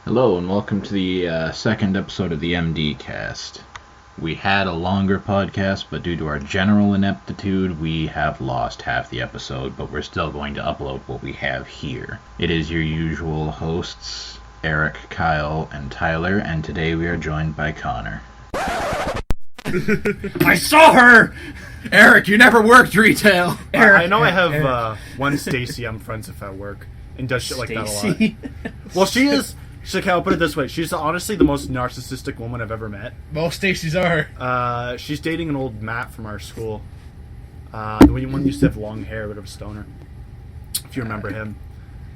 Hello and welcome to the second episode of the MD Cast. We had a longer podcast, but due to our general ineptitude, we have lost half the episode, but we're still going to upload what we have here. It is your usual hosts, Eric, Kyle, and Tyler, and today we are joined by Connor. I saw her! Eric, you never worked retail. Eric, I know I have one Stacy I'm friends with at work and does shit like that a lot. Stacy? Well, she is. Okay, I'll put it this way. She's honestly the most narcissistic woman I've ever met. Most Stacys are. She's dating an old Matt from our school. The one who used to have long hair, a bit of a stoner. If you remember him.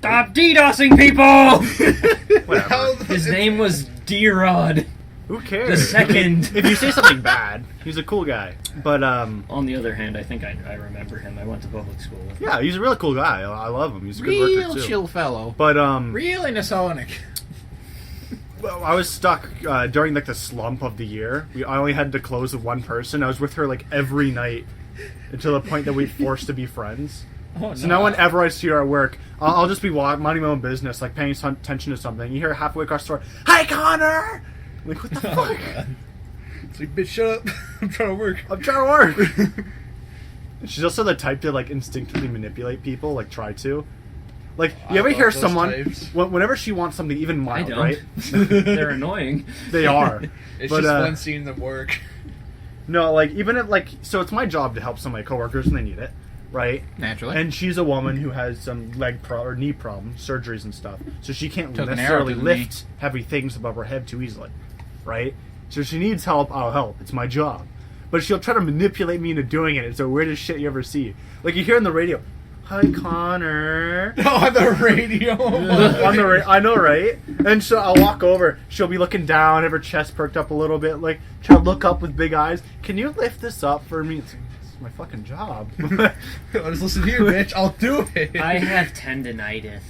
Stop DDoSing people! Whatever. His name was D-Rod. Who cares? The second. If you say something bad, he's a cool guy. But, On the other hand, I think I remember him. I went to public school with him. yeah, he's a really cool guy. I love him. He's a good worker, Real too. chill fellow. But, Really Masonic. well, I was stuck during like the slump of the year. I only had to close with one person. I was with her like every night until the point that we forced to be friends. Oh, So now whenever I see her at work, I'll just be minding my own business, like paying some attention to something. You hear halfway across the store, "Hi, Connor!" I'm like, what the fuck? It's like, bitch, shut up. I'm trying to work. I'm trying to work. She's also the type to like instinctively manipulate people, like try to. Like, you ever hear someone, whenever she wants something even I mild, don't. right? They're annoying. They are. It's But, just fun seeing them work. No, like, even if, like, so it's my job to help some of my coworkers when they need it, right? Naturally. And she's a woman who has some or knee problems, surgeries and stuff. So she can't Took an arrow necessarily to the lift heavy things above her head too easily, right? So if she needs help, I'll help. It's my job. But she'll try to manipulate me into doing it. It's the weirdest shit you ever see. Like, you hear on the radio, "Hi, Connor." On the radio. I know, right? And so I'll walk over. She'll be looking down, have her chest perked up a little bit, like try to look up with big eyes. "Can you lift this up for me?" It's my fucking job. Just listen here, bitch. I'll do it. I have tendinitis.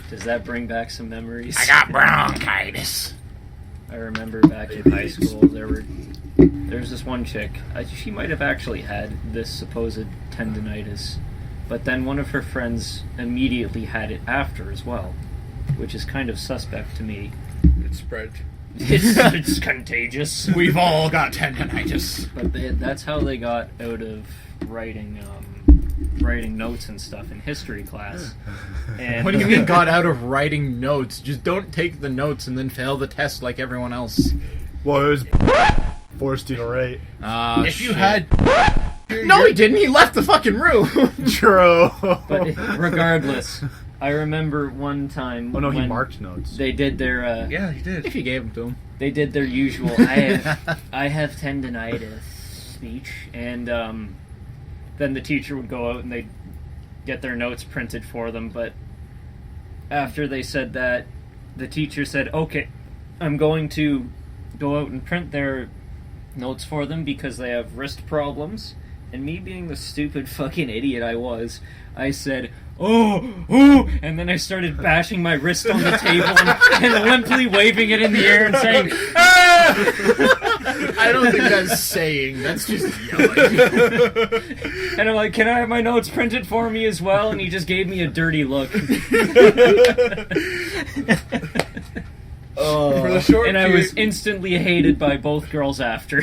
Does that bring back some memories? I got bronchitis. I remember back in high school, there's this one chick. She might have actually had this supposed tendinitis, but then one of her friends immediately had it after as well, which is kind of suspect to me. It's spread. It's contagious. We've all got tendinitis. But that's how they got out of writing notes and stuff in history class. And What do you mean got out of writing notes? Just don't take the notes and then fail the test like everyone else. Well, it was forced you to write. If you had... No, he didn't. He left the fucking room. True. But regardless, I remember one time. Oh no, he when marked notes. They did their. Yeah, he did. If you gave them to him. They did their usual. I have tendinitis speech, and then the teacher would go out and they'd get their notes printed for them. But after they said that, the teacher said, "Okay, I'm going to go out and print their notes for them because they have wrist problems." And me being the stupid fucking idiot I was, I said, oh, and then I started bashing my wrist on the table and limply waving it in the air and saying, I don't think that's saying. That's just yelling. and I'm like, "Can I have my notes printed for me as well?" And he just gave me a dirty look. For the short And I period, was instantly hated by both girls after.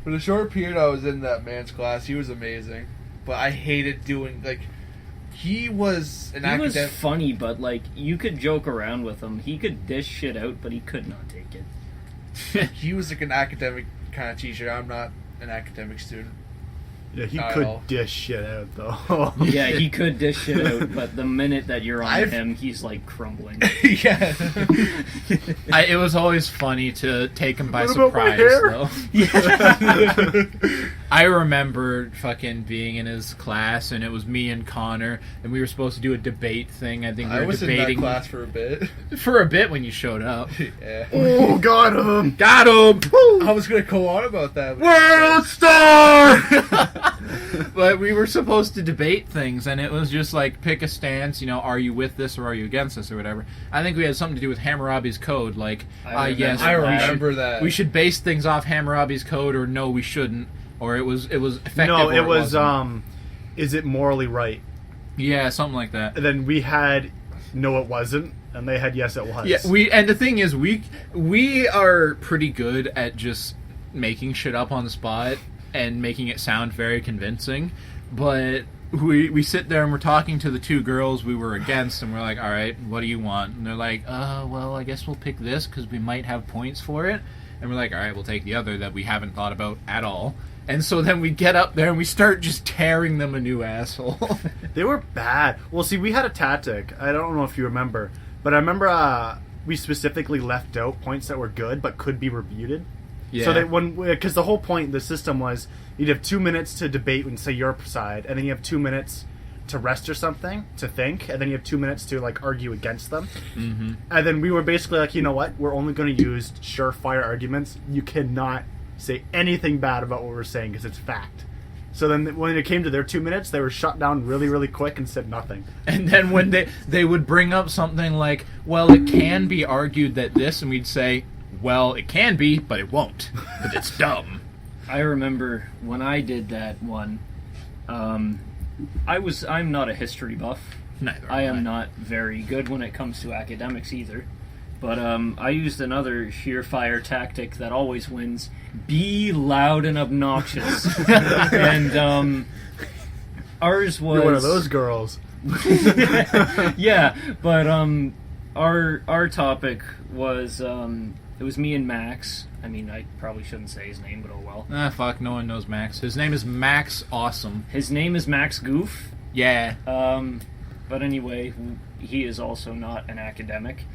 For the short period I was in that man's class, he was amazing. But I hated doing, like, he was an He was academic. funny, but, like, you could joke around with him. He could dish shit out, but he could not take it. He was like an academic kind of teacher. I'm not an academic student. Yeah, he Not at could all. dish shit out though. Yeah, he could dish shit out, but the minute that you're on I've- him, he's, like, crumbling. Yeah. it was always funny to take him by What about my surprise, hair? though. I remember fucking being in his class, and it was me and Connor, and we were supposed to do a debate thing. I think we I were was in that debating class for a bit. for a bit when you showed up. Yeah. Oh, got him! Got him! I was gonna go on about that. World Star! But we were supposed to debate things, and it was just like, pick a stance, you know, are you with this or are you against this or whatever. I think we had something to do with Hammurabi's Code, like, yes, I that. remember that. we should base things off Hammurabi's Code, or no, we shouldn't. Or it was effective. No, or it was wasn't. is it morally right? Yeah, something like that. And then we had no, it wasn't, And they had yes, it was. Yeah, and the thing is, we are pretty good at just making shit up on the spot and making it sound very convincing, but we sit there and we're talking to the two girls we were against, and we're like, all right, what do you want? And they're like, well, I guess we'll pick this because we might have points for it. And we're like, all right, we'll take the other that we haven't thought about at all. And so then we get up there and we start just tearing them a new asshole. They were bad. Well, see, we had a tactic. I don't know if you remember, but I remember we specifically left out points that were good but could be refuted. Yeah. So that because the whole point of the system was you'd have 2 minutes to debate and say your side, and then you have 2 minutes to rest or something, to think, and then you have 2 minutes to like argue against them. Mm-hmm. And then we were basically like, you know what? We're only going to use surefire arguments. You cannot say anything bad about what we're saying because it's fact. So then when it came to their 2 minutes, they were shut down really, really quick and said nothing. And then when they would bring up something like, well, it can be argued that this, and we'd say, well, it can be, but it won't, because it's dumb. I remember when I did that one, I'm not a history buff. Neither I am am not very good when it comes to academics either. But I used another surefire tactic that always wins. Be loud and obnoxious. And ours was... You're one of those girls. Yeah, but our topic was... it was me and Max. I mean, I probably shouldn't say his name, but oh well. Ah, fuck, no one knows Max. His name is Max Awesome. His name is Max Goof. Yeah. But anyway, he is also not an academic.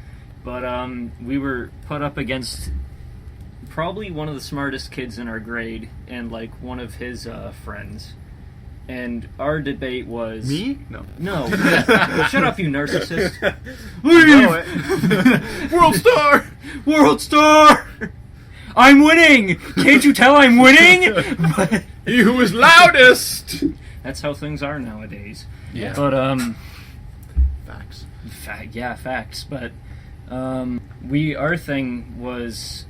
But we were put up against probably one of the smartest kids in our grade and like one of his friends. And our debate was... Me? No. Shut up, you narcissist. Leave! World Star! World Star! I'm winning! Can't you tell I'm winning? He who is loudest! That's how things are nowadays. Yeah. But, Facts. facts. But, our thing was,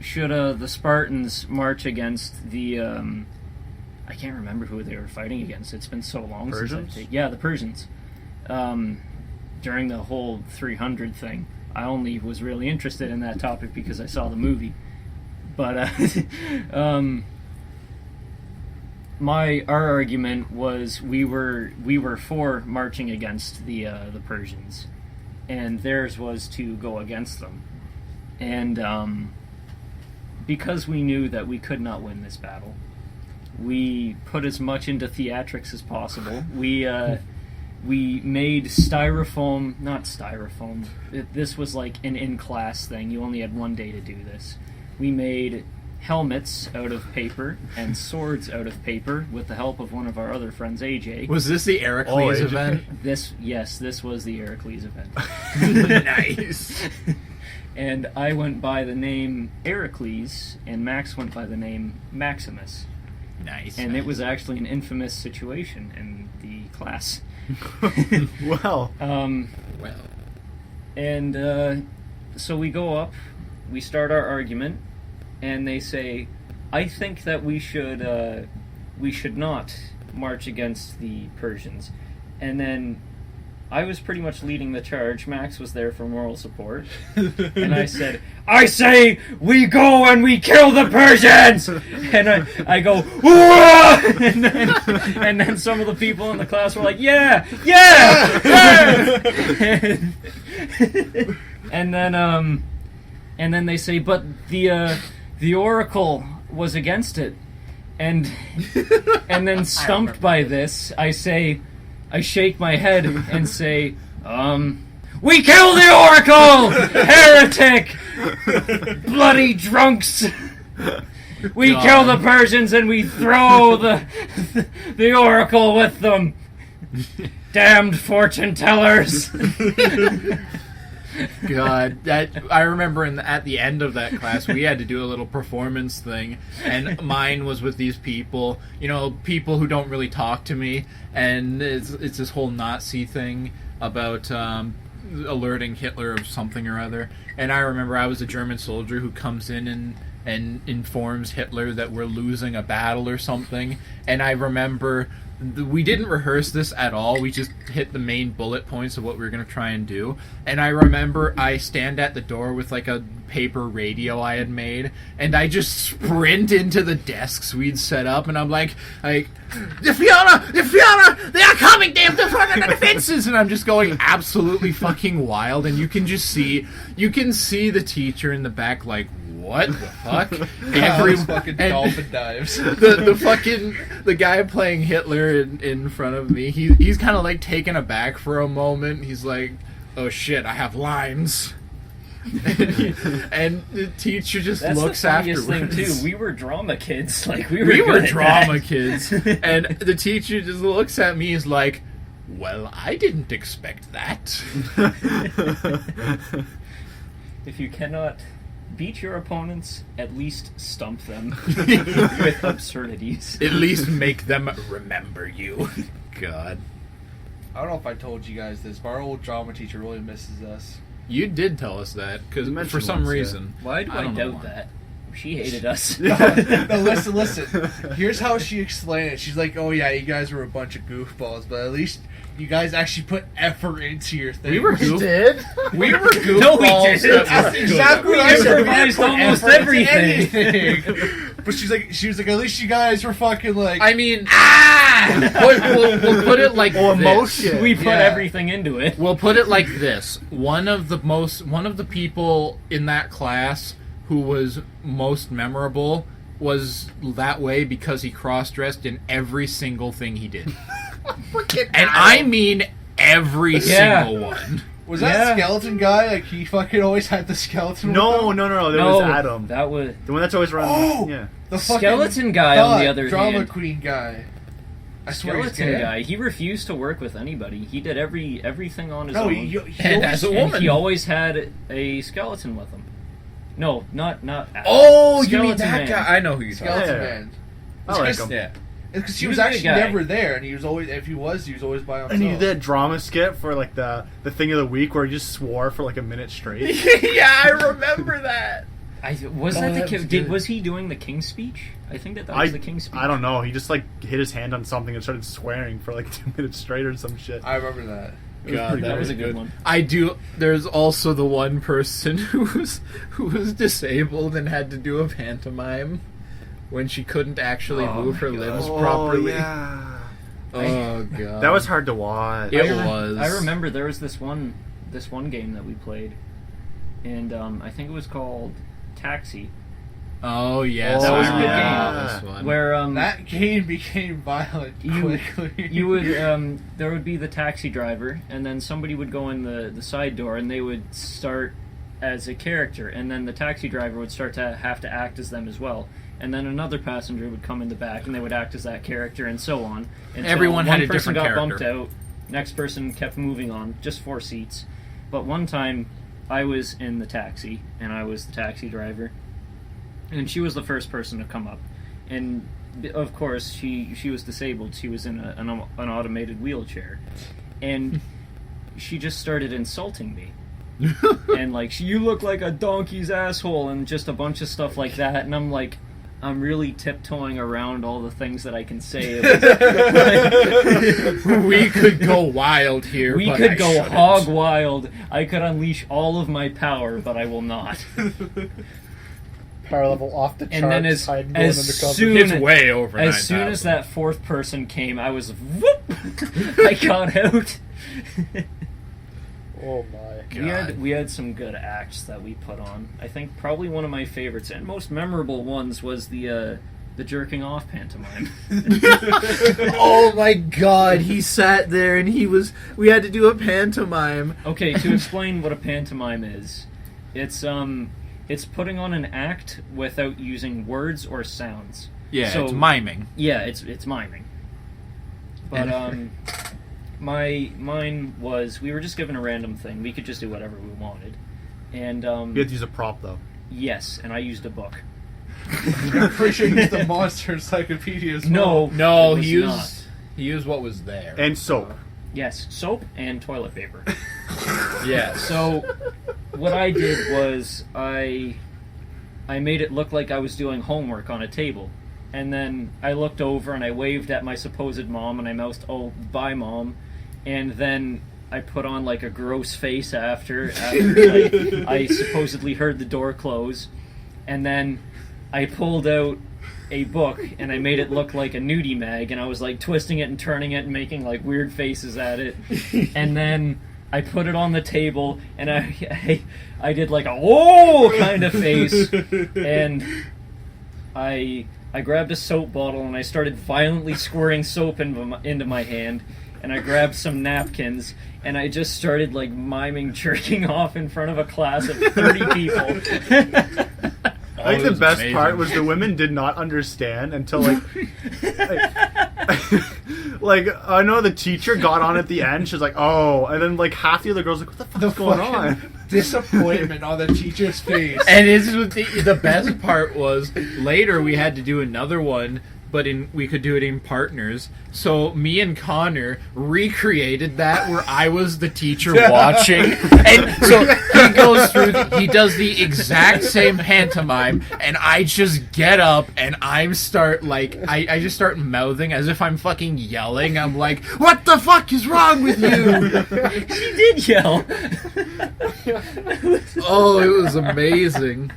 should the Spartans march against the, I can't remember who they were fighting against. It's been so long Persians? since the Persians. During the whole 300 thing, I only was really interested in that topic because I saw the movie. But our argument was we were for marching against the Persians, and theirs was to go against them, and because we knew that we could not win this battle, we put as much into theatrics as possible. We made styrofoam, not styrofoam. This was like an in-class thing. You only had one day to do this. We made helmets out of paper and swords out of paper with the help of one of our other friends, AJ. Was this the Heracles AJ. event? This was the Heracles event. Nice. And I went by the name Heracles, and Max went by the name Maximus. Nice. And it was actually an infamous situation in the class. Well. Well. And so we go up, we start our argument, and they say, I think that we should not march against the Persians. And then I was pretty much leading the charge. Max was there for moral support. And I said, I say we go and we kill the Persians! And I go, whoa! And then some of the people in the class were like, yeah! And then they say, but the oracle was against it. And then stumped by this, I shake my head and say, we kill the oracle! Heretic! Bloody drunks! We kill the Persians and we throw the oracle with them! Damned fortune tellers! God, I remember at the end of that class, we had to do a little performance thing, and mine was with these people, people who don't really talk to me, and it's this whole Nazi thing about alerting Hitler of something or other. And I remember I was a German soldier who comes in and informs Hitler that we're losing a battle or something. And I remember we didn't rehearse this at all. We just hit the main bullet points of what we were going to try and do. And I remember I stand at the door with like a paper radio I had made, and I just sprint into the desks we'd set up, and I'm like, the Fianna, they are coming, damn, the front of the defenses, and I'm just going absolutely fucking wild, and you can see the teacher in the back like, what the fuck? Every fucking dolphin dives. The guy playing Hitler in front of me, he's kind of like taken aback for a moment. He's like, oh shit, I have lines. and the teacher just looks afterwards. That's the funniest thing too. We were drama kids, like we were good at drama kids, and the teacher just looks at me. He's like, "Well, I didn't expect that." If you cannot beat your opponents, at least stump them with absurdities. At least make them remember you. God, I don't know if I told you guys this, but our old drama teacher really misses us. you did tell us that because for some reason. Why do I don't know doubt why. that? She hated us. No, listen. Here's how she explained it. She's like, "Oh yeah, you guys were a bunch of goofballs, but at least you guys actually put effort into your thing." We were Did? We were goofballs. No, we didn't. That's exactly what We I said. improvised put almost effort into everything. anything. But she was like, at least you guys were fucking like. I mean, we'll put it like Oh, this. emotion. We put Yeah. everything into it. We'll put it like this: one of the people in that class who was most memorable was that way because he cross-dressed in every single thing he did. And I mean every single one. Was that skeleton guy? Like he fucking always had the skeleton. No. with him? There was Adam. That was The one that's always running. Oh! Yeah. The fucking skeleton guy. On the other drama hand, queen guy. I swear he's skeleton gay. guy. He refused to work with anybody. He did everything on his No, own. he And always- as a And woman. he always had a skeleton with him. No, not. Oh, you mean Skeleton that Man. guy? I know who you're talking skeleton Yeah. man. I like It's him. Yeah. because He he was was a good actually guy. never there, and he was always he was always by himself. And you did that drama skit for like the thing of the week where he just swore for like a minute straight. Yeah, I remember that. Was that the that king? was good. Was he doing the King's Speech? I think that was the King's Speech. I don't know. He just like hit his hand on something and started swearing for like 2 minutes straight or some shit. I remember that. God, That was a good one. I do. There's also the one person who was disabled and had to do a pantomime when she couldn't actually Oh move my her God. limbs properly. yeah. Oh god, That was hard to watch. It was. I remember there was this one game that we played, and I think it was called Taxi, Oh yes, That was I a good remember game. this one. where That game became violent quickly. you would there would be the taxi driver, and then somebody would go in the side door, and they would start as a character, and then the taxi driver would start to have to act as them as well. And then another passenger would come in the back, and they would act as that character, and so on. Until Everyone had one a person different got bumped character. out, next person kept moving on, just 4 seats. But one time, I was in the taxi, and I was the taxi driver, and she was the first person to come up. And of course, she was disabled. She was in an automated wheelchair, and she just started insulting me. And like, you look like a donkey's asshole, and just a bunch of stuff like that. And I'm like, I'm really tiptoeing around all the things that I can say. We could go wild here. We but could I go shouldn't. hog wild. I could unleash all of my power, but I will not. Power level off the charts. And then as soon It's way over. as soon 9,000. as that fourth person came, I was whoop. I got out. Oh my. We had some good acts that we put on. I think probably one of my favorites and most memorable ones was the jerking off pantomime. Oh my god, he sat there and we had to do a pantomime. Okay, to explain what a pantomime is, it's putting on an act without using words or sounds. Yeah, So- it's miming. Yeah, it's miming. But mine was, we were just given a random thing. We could just do whatever we wanted. And You had to use a prop though. yes, and I used a book. I'm pretty sure he's the monster encyclopedia as well. No, it he was used what was there. And soap. Yes, soap and toilet paper. Yeah. So what I did was I made it look like I was doing homework on a table. And then I looked over and I waved at my supposed mom and I mouthed, "Oh, bye, Mom." And then I put on like a gross face after I supposedly heard the door close. And then I pulled out a book and I made it look like a nudie mag, and I was like twisting it and turning it and making like weird faces at it. And then I put it on the table and I did like a "whoa" kind of face, and I grabbed a soap bottle and I started violently squirting soap into my hand, and I grabbed some napkins and I just started like miming jerking off in front of a class of 30 people. I think the best part was the women did not understand until like I know the teacher got on at the end. She's like, "Oh," and then like half the other girls like, "What the fuck's going on?" Disappointment on the teacher's face. And the best part was later we had to do another one, but we could do it in partners. So me and Connor recreated that where I was the teacher watching, and so he goes through. He does the exact same pantomime, and I just get up and I just start mouthing as if I'm fucking yelling. I'm like, "What the fuck is wrong with you?" She did yell. Oh, it was amazing.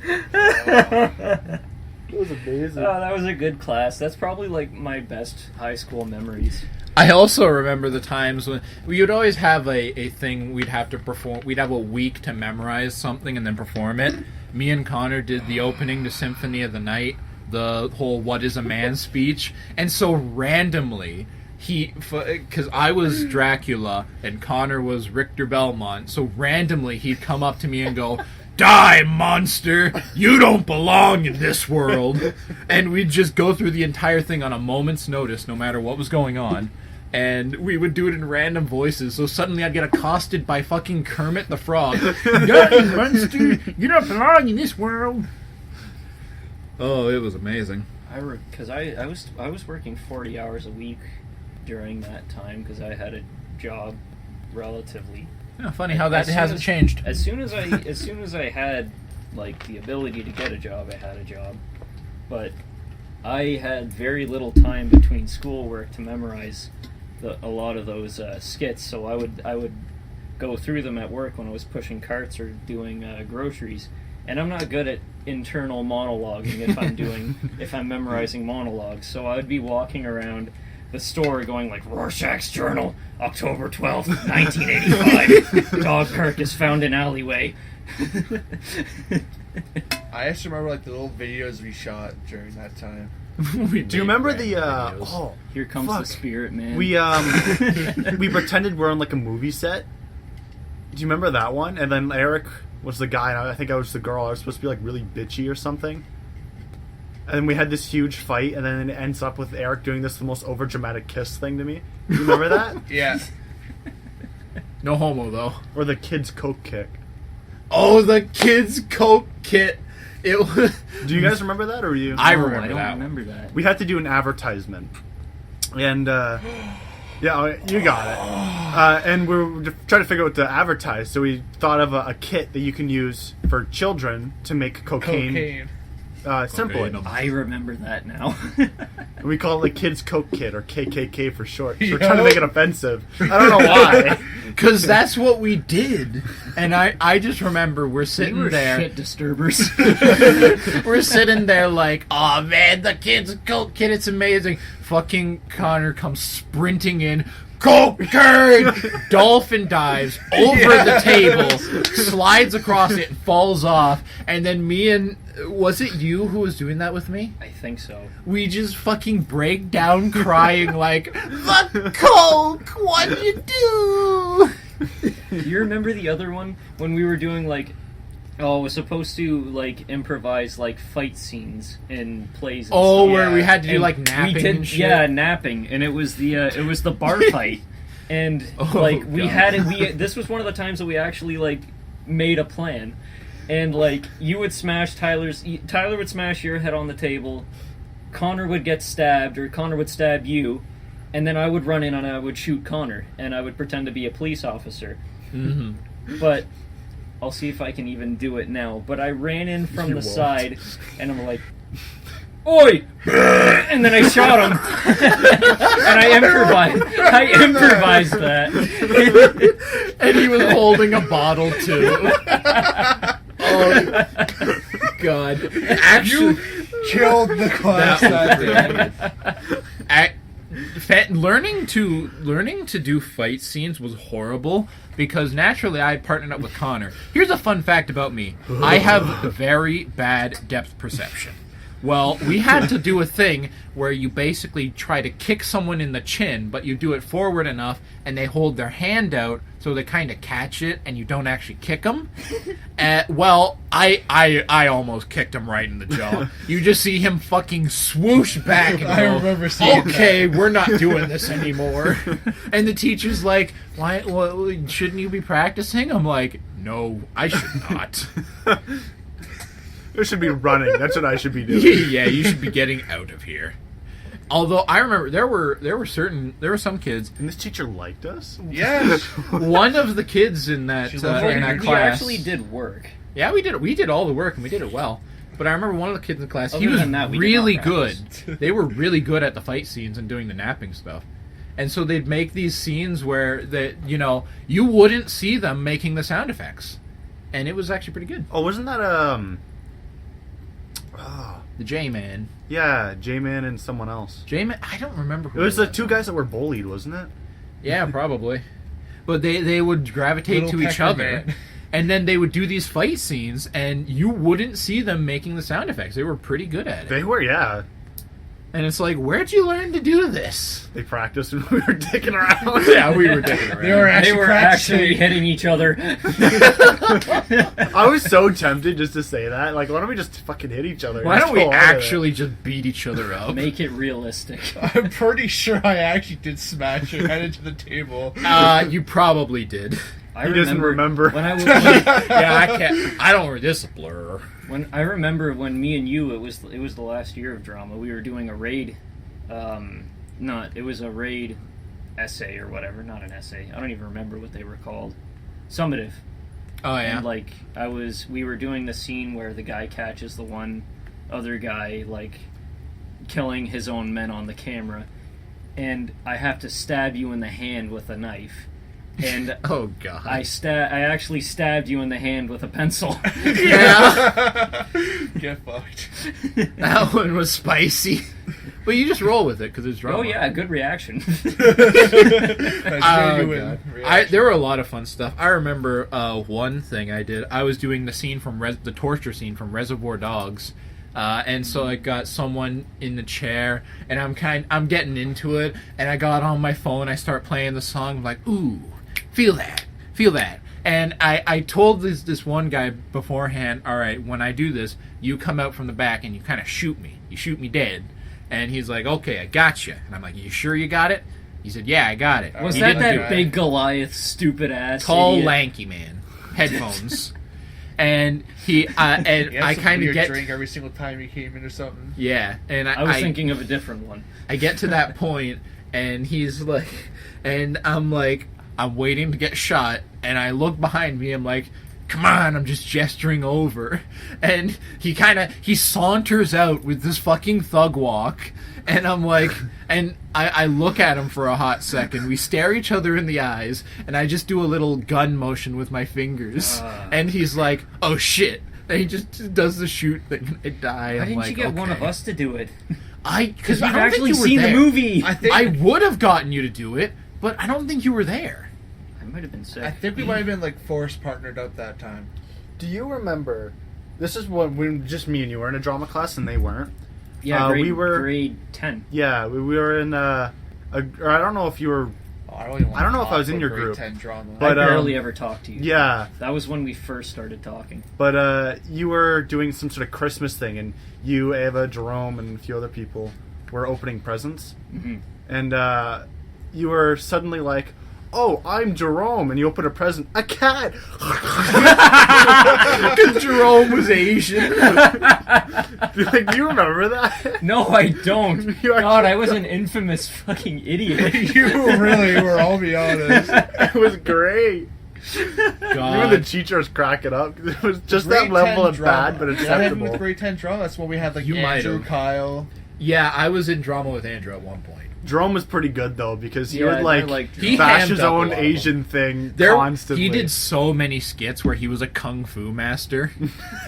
It was amazing. Oh, that was a good class. That's probably like my best high school memories. I also remember the times when we would always have a thing we'd have to perform. We'd have a week to memorize something and then perform it. Me and Connor did the opening to Symphony of the Night, the whole "What is a Man" speech, and so randomly because I was Dracula and Connor was Richter Belmont, so randomly he'd come up to me and go, "Die, monster! You don't belong in this world!" And we'd just go through the entire thing on a moment's notice, no matter what was going on. And we would do it in random voices, so suddenly I'd get accosted by fucking Kermit the Frog. "Die, monster! You don't belong in this world!" Oh, it was amazing. Because I was working 40 hours a week during that time because I had a job relatively. Yeah, funny how that hasn't changed. As soon as I had like the ability to get a job, I had a job. But I had very little time between schoolwork to memorize a lot of those skits, so I would go through them at work when I was pushing carts or doing groceries. And I'm not good at internal monologuing if I'm memorizing monologues. So I would be walking around the store going like, "Rorschach's Journal, October 12th, 1985. Dog carcass found in alleyway." I just remember like the little videos we shot during that time. Do you remember the Here comes the spirit, man. we pretended we're on like a movie set. Do you remember that one? And then Eric was the guy and I think I was the girl. I was supposed to be like really bitchy or something. And then we had this huge fight, and then it ends up with Eric doing this the most overdramatic kiss thing to me. You remember that? Yeah. No homo, though. Or the kids' coke kick. Oh, the kids' coke kit. It was. Do you guys remember that, or you? I No, remember I don't that. remember that. We had to do an advertisement, and yeah, you got it. And we were trying to figure out what to advertise, so we thought of a kit that you can use for children to make cocaine. Simple. I remember that now. We call it the Kids Coke Kit, or KKK for short. So we're trying to make it offensive. I don't know why. Because that's what we did. And I just remember we're sitting We were there. shit disturbers. We're sitting there like, "Oh man, the Kids Coke Kit, it's amazing." Fucking Connor comes sprinting in. "Cocaine!" Dolphin dives over the table, slides across it, falls off, and then me and... Was it you who was doing that with me? I think so. We just fucking break down crying like, "The Coke! What'd you do?" Do you remember the other one when we were doing like, I was supposed to like improvise like fight scenes in plays. And Oh, stuff. where we had to do And like napping we did, and shit? Yeah, napping, and it was the bar fight, and like we God. had it. This was one of the times that we actually like made a plan, and like you would smash Tyler would smash your head on the table, Connor would get stabbed, or Connor would stab you, and then I would run in and I would shoot Connor, and I would pretend to be a police officer. Mm-hmm. But I'll see if I can even do it now. But I ran in from You the won't. side, and I'm like, "Oi!" And then I shot him, and I improvised that. And he was holding a bottle too. Oh God! Actually, Killed the class that day. learning to do fight scenes was horrible because naturally I partnered up with Connor. Here's a fun fact about me: I have very bad depth perception. Well, we had to do a thing where you basically try to kick someone in the chin, but you do it forward enough, and they hold their hand out so they kind of catch it, and you don't actually kick them. Well, I almost kicked him right in the jaw. You just see him fucking swoosh back and I go, remember seeing okay, we're not doing this anymore. And the teacher's like, why? Well, shouldn't you be practicing? I'm like, no, I should not. It should be running. That's what I should be doing. Yeah, you should be getting out of here. Although I remember there were some kids. And this teacher liked us? Yes. One of the kids in that She loved in that We class. actually did work. Yeah, we did. We did all the work and we did it well. But I remember one of the kids in the class. He Other was than that, we did really not good. practice. They were really good at the fight scenes and doing the napping stuff. And so they'd make these scenes where you wouldn't see them making the sound effects, and it was actually pretty good. Oh, wasn't that The J-Man. yeah, J-Man and someone else. J-Man. I don't remember who It was the was. two guys that were bullied, wasn't it? Yeah, probably. But they would gravitate Little to each Pecker other, Man. and then they would do these fight scenes, and you wouldn't see them making the sound effects. They were pretty good at it. They were, yeah. And it's like, where'd you learn to do this? They practiced when we were dicking around. Yeah, we were digging around. They were actually They were practicing. actually hitting each other. I was so tempted just to say that. Like, why don't we just fucking hit each other? Why Just don't we go on with it. actually just beat each other up? Make it realistic. I'm pretty sure I actually did smash your head into the table. You probably did. I He doesn't remember. when I was Yeah, I can't. I don't. This is a blur. when I remember when me and you it was the last year of drama. We were doing a raid. It was a raid essay or whatever. Not an essay. I don't even remember what they were called. Summative. Oh yeah. And we were doing the scene where the guy catches the one other guy killing his own men on the camera, and I have to stab you in the hand with a knife. And Oh god. I actually stabbed you in the hand with a pencil. Yeah. Get fucked. That one was spicy. But you just roll with it because it's drama. Oh yeah, good reaction. That's Oh, genuine God. reaction. There were a lot of fun stuff. I remember one thing I did. I was doing the scene from the torture scene from Reservoir Dogs, and so I got someone in the chair, and I'm getting into it, and I got on my phone. I start playing the song. I'm like, ooh, feel that. And I told this one guy beforehand, all right, when I do this, you come out from the back and you kind of shoot me. You shoot me dead. And he's like, okay, I got you. And I'm like, you sure you got it? He said, yeah, I got it. Was He that didn't do that it. big Goliath stupid ass Tall, idiot? lanky man, headphones, and He had I some kind of weird get drink every single time he came in or something. yeah, and I was thinking of a different one. I get to that point, and he's like, and I'm like, I'm waiting to get shot, and I look behind me, I'm like, come on, I'm just gesturing over, and he saunters out with this fucking thug walk, and I'm like, and I look at him for a hot second, we stare each other in the eyes, and I just do a little gun motion with my fingers, and he's like, oh shit, and he just does the shoot thing, and I die. Why I'm didn't like, you get one okay. of us to do it? Because We've I don't actually think you were seen there. the movie. I would have gotten you to do it, but I don't think you were there. I might have been sick. I think we might have been like force partnered up that time. Do you remember? This is when just me and you were in a drama class and they weren't. yeah, grade, we were- grade 10. Yeah, we were in or I don't know if you were. Oh, I don't even want I don't to know if I talk was in about your grade group, 10 drama. but, I barely ever talked to you. Yeah, That was when we first started talking. but you were doing some sort of Christmas thing, and you, Ava, Jerome, and a few other people were opening presents, hmm and you were suddenly like, "Oh, I'm Jerome," and you open a present, a cat. Jerome was Asian. Like, do you remember that? No, I don't. You God, actually I was an infamous fucking idiot. You really were, I'll be honest. It was great. Even the God. teachers crack it up. It was just Grade that level 10 of drama. bad, but Did that happen with acceptable. grade 10 drama? That's when we had like You might Andrew, have. Kyle. Yeah, I was in drama with Andrew at one point. Jerome was pretty good though because he Yeah, would like I liked He bash hammed his up a own lot of Asian thing constantly. He did so many skits where he was a kung fu master.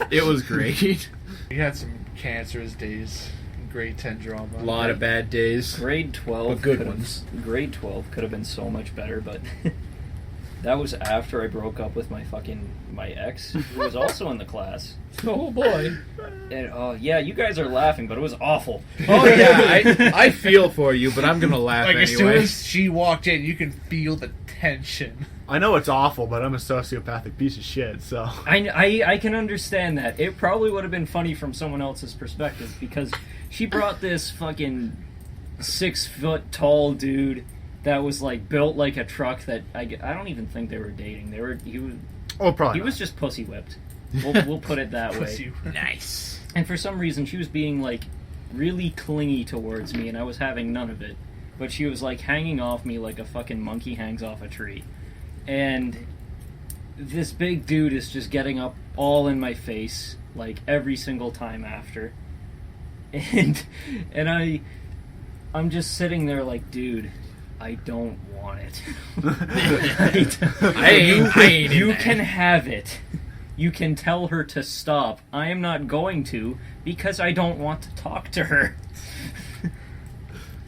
It was great. We had some cancerous days in grade 10 drama. A lot of bad days. Grade 12 But good could've- ones. Grade 12 could have been so much better, but that was after I broke up with my ex, who was also in the class. Oh boy. And yeah, you guys are laughing, but it was awful. Oh yeah, I feel for you, but I'm gonna laugh Like, anyway. as soon as she walked in, you can feel the tension. I know it's awful, but I'm a sociopathic piece of shit. So I can understand that. It probably would have been funny from someone else's perspective because she brought this fucking 6 foot tall dude that was like built like a truck that I don't even think they were dating. probably He was just pussy whipped. We'll put it that way. Pussy. Nice. And for some reason, she was being like really clingy towards me, and I was having none of it. But she was like hanging off me like a fucking monkey hangs off a tree. And this big dude is just getting up all in my face, like every single time after. And I'm just sitting there like, dude, I don't want it. I ain't in You there. can have it. You can tell her to stop. I am not going to because I don't want to talk to her.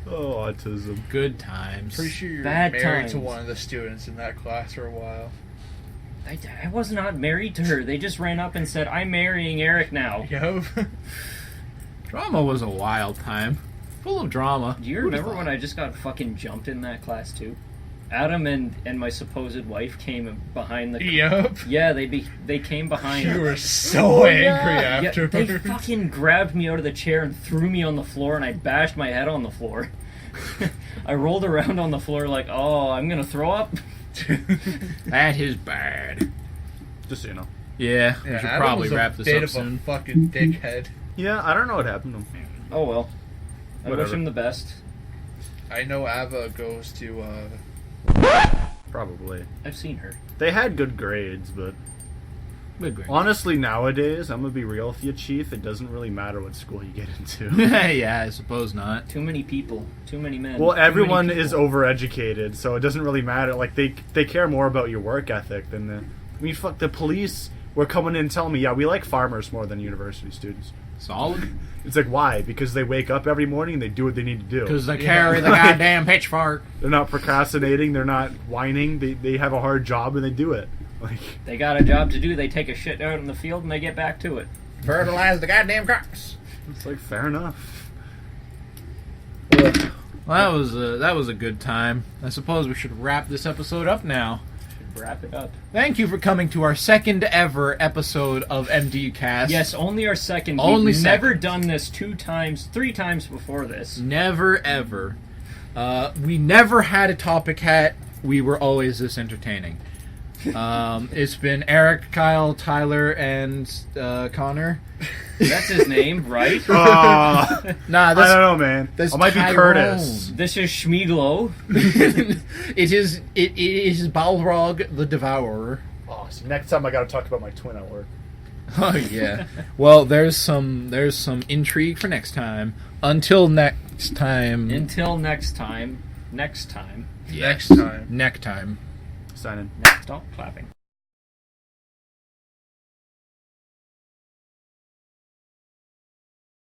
oh, autism. Good times. Pretty sure you're Bad married to times. one of the students in that class for a while. I was not married to her. They just ran up and said, I'm marrying Eric now. Yo. Drama was a wild time. Full of drama. Do you remember when I just got fucking jumped in that class too? Adam and my supposed wife came behind the... Yup. Yeah, they came behind. You were so angry Yeah, after. they fucking grabbed me out of the chair and threw me on the floor, and I bashed my head on the floor. I rolled around on the floor like, oh, I'm gonna throw up. That is bad. Just so you know. Yeah, we Yeah, should Adam probably was a wrap this bit up of soon. a fucking dickhead. Yeah, I don't know what happened to him. Oh well. I wish Whatever. him the best. I know Ava goes to Probably. I've seen her. They had good grades, but Good grades. honestly, nowadays, I'm gonna be real with you, Chief. It doesn't really matter what school you get into. Yeah, I suppose not. Too many people. Too many men. Well, too many everyone people. is overeducated, so it doesn't really matter. Like they care more about your work ethic than the. I mean, fuck, the police were coming in and telling me, yeah, we like farmers more than university students. Solid. It's like, why? Because they wake up every morning and they do what they need to do. Because they carry the goddamn pitchfork. They're not procrastinating. They're not whining. They have a hard job and they do it. Like, They got a job to do. They take a shit out in the field and they get back to it. Fertilize the goddamn crops. it's like fair enough. Well, that was a good time. I suppose we should wrap this episode up now. Should wrap it up. Thank you for coming to our second ever episode of MD Cast. Yes, only our second. Only We've second. never done this 2 times, 3 times before this. Never ever. We never had a topic hat. We were always this entertaining. It's been Eric, Kyle, Tyler, and Connor. That's his name, right? Nah, I don't know, man. that's I might be Tyrone. Curtis. This is Schmeeglo. it is Balrog the Devourer. Oh, so next time I got to talk about my twin at work. Oh yeah. Well, there's some intrigue for next time. Until next time. Until next time. Next time. next time. Next time. Sign in. Stop clapping.